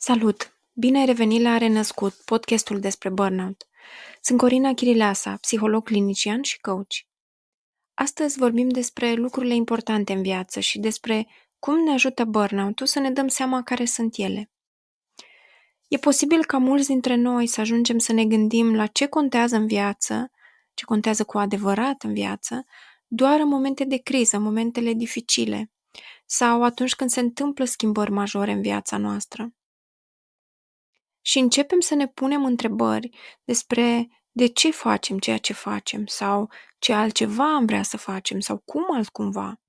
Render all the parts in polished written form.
Salut! Bine ai revenit la Renăscut, podcastul despre burnout. Sunt Corina Chirileasa, psiholog clinician și coach. Astăzi vorbim despre lucrurile importante în viață și despre cum ne ajută burnout-ul să ne dăm seama care sunt ele. E posibil ca mulți dintre noi să ajungem să ne gândim la ce contează în viață, ce contează cu adevărat în viață, doar în momente de criză, în momentele dificile, sau atunci când se întâmplă schimbări majore în viața noastră. Și începem să ne punem întrebări despre de ce facem ceea ce facem sau ce altceva am vrea să facem sau cum altcumva.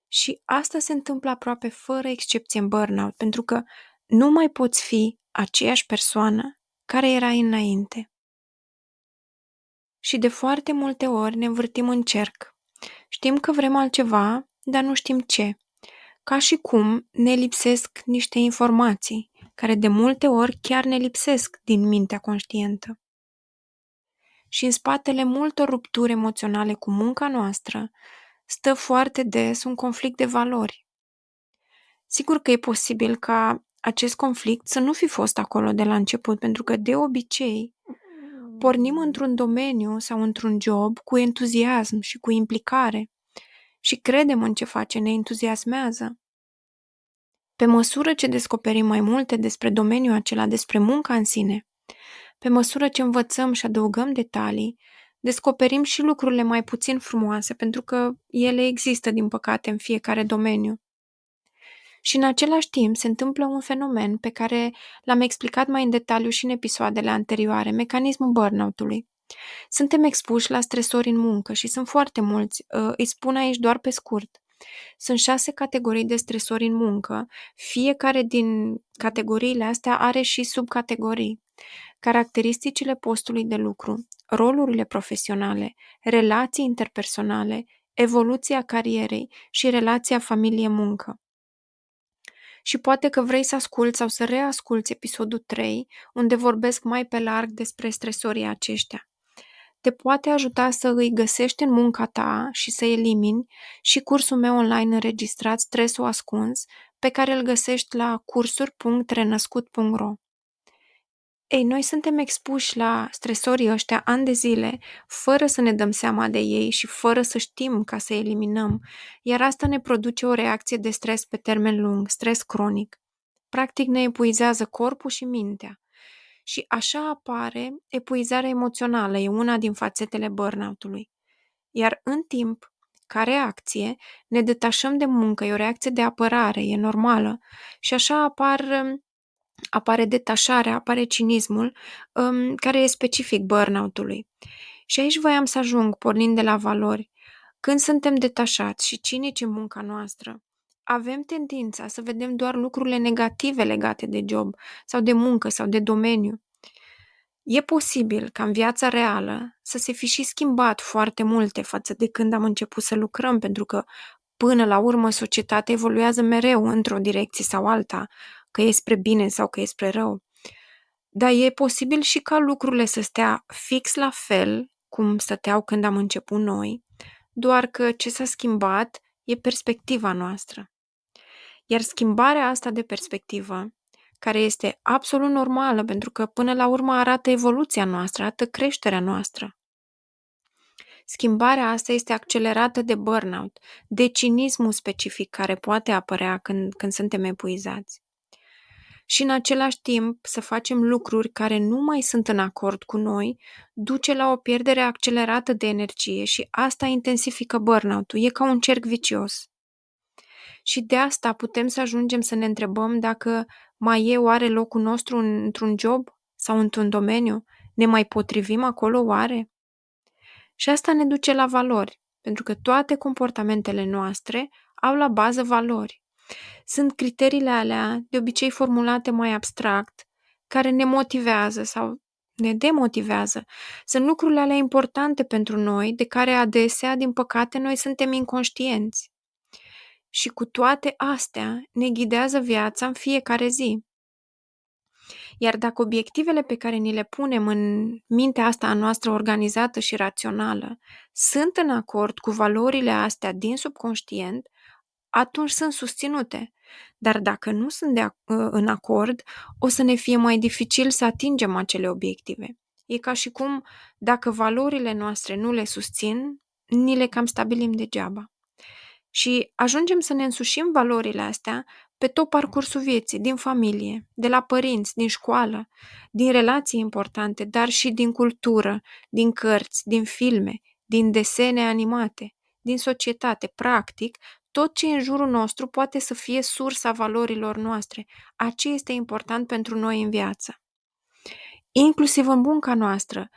Și asta se întâmplă aproape fără excepție în burnout, pentru că nu mai poți fi aceeași persoană care erai înainte. Și de foarte multe ori ne învârtim în cerc. Știm că vrem altceva, dar nu știm ce. Ca și cum ne lipsesc niște informații, care de multe ori chiar ne lipsesc din mintea conștientă. Și în spatele multor rupturi emoționale cu munca noastră stă foarte des un conflict de valori. Sigur că e posibil ca acest conflict să nu fi fost acolo de la început, pentru că de obicei pornim într-un domeniu sau într-un job cu entuziasm și cu implicare și credem în ce face, ne entuziasmează. Pe măsură ce descoperim mai multe despre domeniul acela, despre munca în sine, pe măsură ce învățăm și adăugăm detalii, descoperim și lucrurile mai puțin frumoase, pentru că ele există, din păcate, în fiecare domeniu. Și în același timp se întâmplă un fenomen pe care l-am explicat mai în detaliu și în episoadele anterioare, mecanismul burnout-ului. Suntem expuși la stresori în muncă și sunt foarte mulți, îi spun aici doar pe scurt. Sunt 6 categorii de stresori în muncă, fiecare din categoriile astea are și subcategorii. Caracteristicile postului de lucru, rolurile profesionale, relații interpersonale, evoluția carierei și relația familie-muncă. Și poate că vrei să asculți sau să reasculți episodul 3, unde vorbesc mai pe larg despre stresorii aceștia. Te poate ajuta să îi găsești în munca ta și să elimini și cursul meu online înregistrat Stresul Ascuns, pe care îl găsești la cursuri.renăscut.ro. Ei, noi suntem expuși la stresorii ăștia ani de zile, fără să ne dăm seama de ei și fără să știm ca să eliminăm, iar asta ne produce o reacție de stres pe termen lung, stres cronic. Practic ne epuizează corpul și mintea. Și așa apare epuizarea emoțională, e una din fațetele burnout-ului. Iar în timp, ca reacție, ne detașăm de muncă, e o reacție de apărare, e normală. Și așa apare detașarea, apare cinismul, care e specific burnout-ului. Și aici voiam să ajung, pornind de la valori. Când suntem detașați și cinici în munca noastră, avem tendința să vedem doar lucrurile negative legate de job sau de muncă sau de domeniu. E posibil ca în viața reală să se fi și schimbat foarte multe față de când am început să lucrăm, pentru că până la urmă societatea evoluează mereu într-o direcție sau alta, că e spre bine sau că e spre rău. Dar e posibil și ca lucrurile să stea fix la fel cum stăteau când am început noi, doar că ce s-a schimbat e perspectiva noastră. Iar schimbarea asta de perspectivă, care este absolut normală, pentru că până la urmă arată evoluția noastră, arată creșterea noastră. Schimbarea asta este accelerată de burnout, de cinismul specific care poate apărea când suntem epuizați. Și în același timp să facem lucruri care nu mai sunt în acord cu noi, duce la o pierdere accelerată de energie și asta intensifică burnout-ul, e ca un cerc vicios. Și de asta putem să ajungem să ne întrebăm dacă mai e oare locul nostru într-un job sau într-un domeniu? Ne mai potrivim acolo oare? Și asta ne duce la valori, pentru că toate comportamentele noastre au la bază valori. Sunt criteriile alea, de obicei formulate mai abstract, care ne motivează sau ne demotivează. Sunt lucrurile alea importante pentru noi, de care adesea, din păcate, noi suntem inconștienți. Și cu toate astea ne ghidează viața în fiecare zi. Iar dacă obiectivele pe care ni le punem în mintea asta a noastră organizată și rațională sunt în acord cu valorile astea din subconștient, atunci sunt susținute. Dar dacă nu sunt în acord, o să ne fie mai dificil să atingem acele obiective. E ca și cum, dacă valorile noastre nu le susțin, ni le cam stabilim degeaba. Și ajungem să ne însușim valorile astea pe tot parcursul vieții, din familie, de la părinți, din școală, din relații importante, dar și din cultură, din cărți, din filme, din desene animate, din societate. Practic, tot ce e în jurul nostru poate să fie sursa valorilor noastre, a ce este important pentru noi în viață. Inclusiv în munca noastră,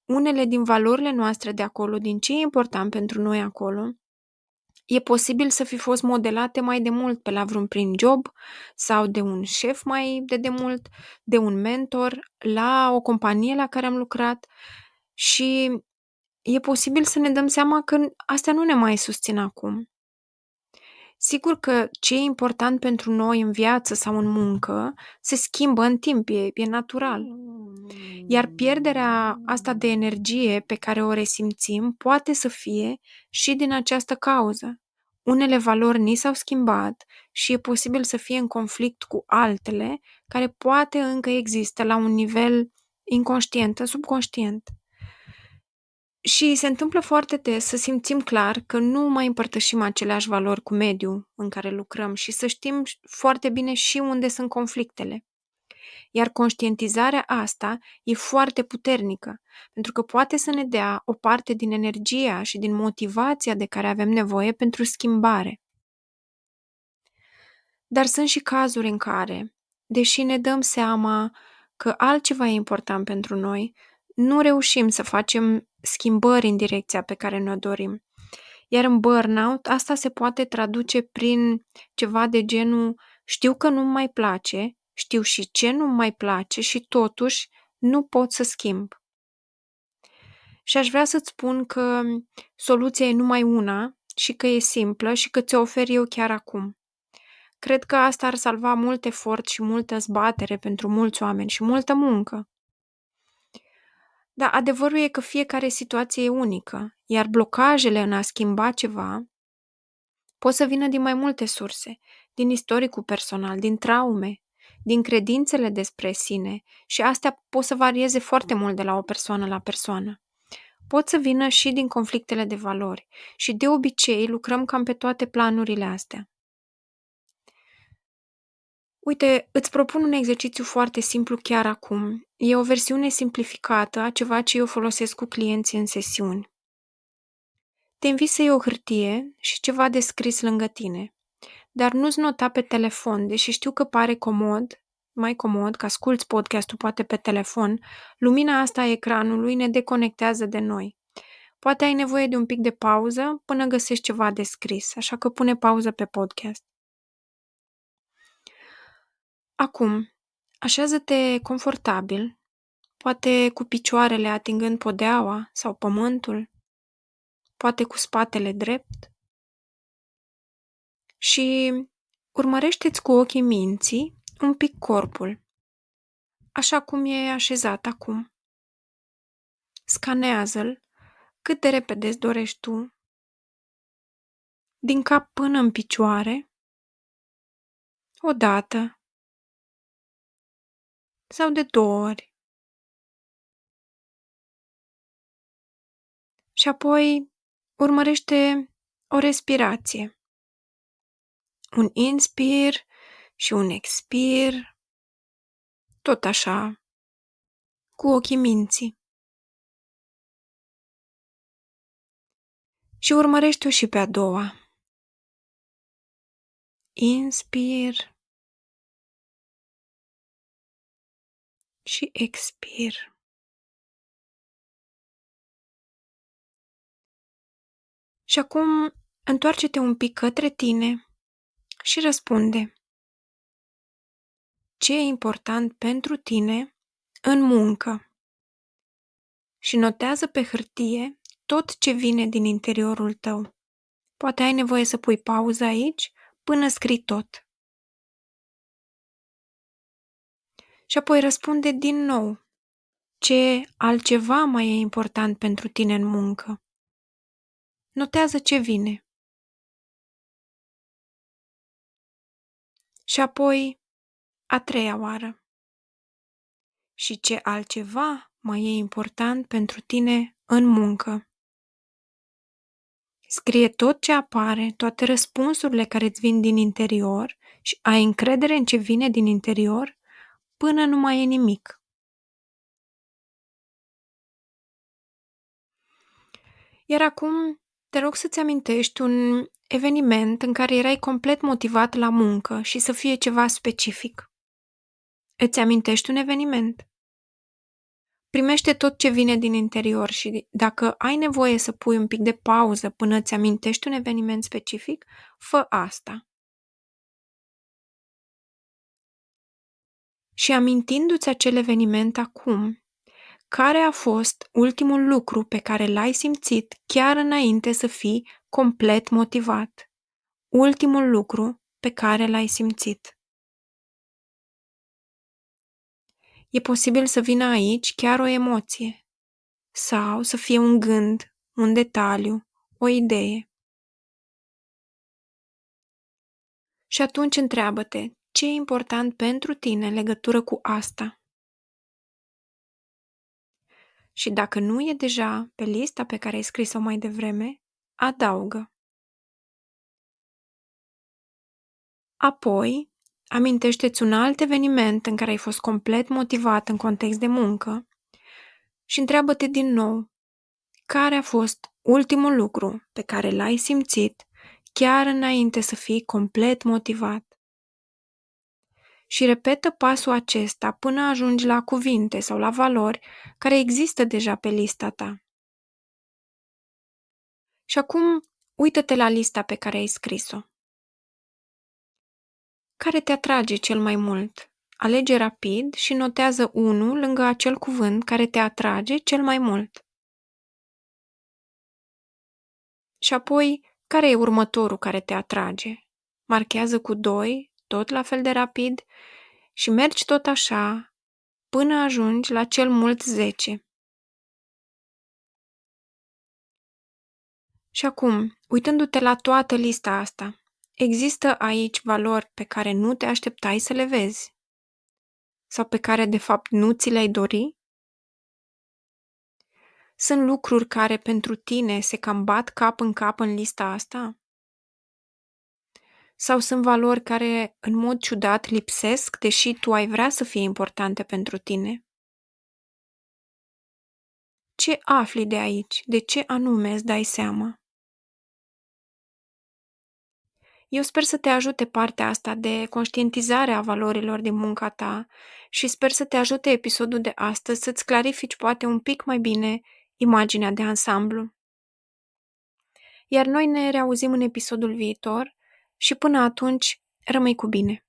unele din valorile noastre de acolo, din ce e important pentru noi acolo, e posibil să fi fost modelate mai de mult pe la vreun prim job sau de un șef mai de demult, de un mentor, la o companie la care am lucrat și e posibil să ne dăm seama că astea nu ne mai susțin acum. Sigur că ce e important pentru noi în viață sau în muncă se schimbă în timp, e natural. Iar pierderea asta de energie pe care o resimțim poate să fie și din această cauză. Unele valori ni s-au schimbat și e posibil să fie în conflict cu altele care poate încă există la un nivel inconștient, subconștient. Și se întâmplă foarte des să simțim clar că nu mai împărtășim aceleași valori cu mediul în care lucrăm și să știm foarte bine și unde sunt conflictele. Iar conștientizarea asta e foarte puternică, pentru că poate să ne dea o parte din energia și din motivația de care avem nevoie pentru schimbare. Dar sunt și cazuri în care, deși ne dăm seama că altceva e important pentru noi, nu reușim să facem schimbări în direcția pe care ne-o dorim. Iar în burnout, asta se poate traduce prin ceva de genul: știu că nu-mi mai place, știu și ce nu-mi mai place și totuși nu pot să schimb. Și aș vrea să-ți spun că soluția e numai una și că e simplă și că ți-o ofer eu chiar acum. Cred că asta ar salva mult efort și multă zbatere pentru mulți oameni și multă muncă. Dar adevărul e că fiecare situație e unică, iar blocajele în a schimba ceva pot să vină din mai multe surse, din istoricul personal, din traume, din credințele despre sine și astea pot să varieze foarte mult de la o persoană la persoană. Pot să vină și din conflictele de valori și de obicei lucrăm cam pe toate planurile astea. Uite, îți propun un exercițiu foarte simplu chiar acum. E o versiune simplificată a ceva ce eu folosesc cu clienții în sesiuni. Te invit să iei o hârtie și ceva de scris lângă tine, dar nu-ți nota pe telefon, deși știu că pare comod, mai comod, că asculți podcastul poate pe telefon, lumina asta a ecranului ne deconectează de noi. Poate ai nevoie de un pic de pauză până găsești ceva de scris, așa că pune pauză pe podcast. Acum, așează-te confortabil, poate cu picioarele atingând podeaua sau pământul, poate cu spatele drept și urmărește-ți cu ochii minții un pic corpul, așa cum e așezat acum. Scanează-l cât de repede îți dorești tu, din cap până în picioare, o dată sau de 2 ori. Și apoi urmărește o respirație. Un inspir și un expir, tot așa, cu ochii minții. Și urmărește-o și pe a doua. Inspir și expir. Și acum întoarce-te un pic către tine și răspunde: ce e important pentru tine în muncă? Și notează pe hârtie tot ce vine din interiorul tău. Poate ai nevoie să pui pauză aici până scrii tot. Și apoi răspunde din nou: ce altceva mai e important pentru tine în muncă? Notează ce vine. Și apoi, a treia oară. Și ce altceva mai e important pentru tine în muncă. Scrie tot ce apare, toate răspunsurile care îți vin din interior și ai încredere în ce vine din interior până nu mai e nimic. Iar acum te rog să-ți amintești un eveniment în care erai complet motivat la muncă și să fie ceva specific. Îți amintești un eveniment? Primește tot ce vine din interior și dacă ai nevoie să pui un pic de pauză până îți amintești un eveniment specific, fă asta. Și amintindu-ți acel eveniment acum, care a fost ultimul lucru pe care l-ai simțit chiar înainte să fii complet motivat? Ultimul lucru pe care l-ai simțit. E posibil să vină aici chiar o emoție sau să fie un gând, un detaliu, o idee. Și atunci întreabă-te, ce e important pentru tine în legătură cu asta? Și dacă nu e deja pe lista pe care ai scris-o mai devreme, adaugă. Apoi, amintește-ți un alt eveniment în care ai fost complet motivat în context de muncă și întreabă-te din nou, care a fost ultimul lucru pe care l-ai simțit chiar înainte să fii complet motivat? Și repetă pasul acesta până ajungi la cuvinte sau la valori care există deja pe lista ta. Și acum, uită-te la lista pe care ai scris-o. Care te atrage cel mai mult? Alege rapid și notează unul lângă acel cuvânt care te atrage cel mai mult. Și apoi, care e următorul care te atrage? Marchează cu 2, tot la fel de rapid, și mergi tot așa până ajungi la cel mult 10. Și acum, uitându-te la toată lista asta, există aici valori pe care nu te așteptai să le vezi? Sau pe care de fapt nu ți le-ai dori? Sunt lucruri care pentru tine se cam bat cap în cap în lista asta? Sau sunt valori care în mod ciudat lipsesc, deși tu ai vrea să fie importante pentru tine? Ce afli de aici? De ce anume îți dai seama? Eu sper să te ajute partea asta de conștientizare a valorilor din munca ta și sper să te ajute episodul de astăzi să-ți clarifici poate un pic mai bine imaginea de ansamblu. Iar noi ne reauzim în episodul viitor și până atunci rămâi cu bine!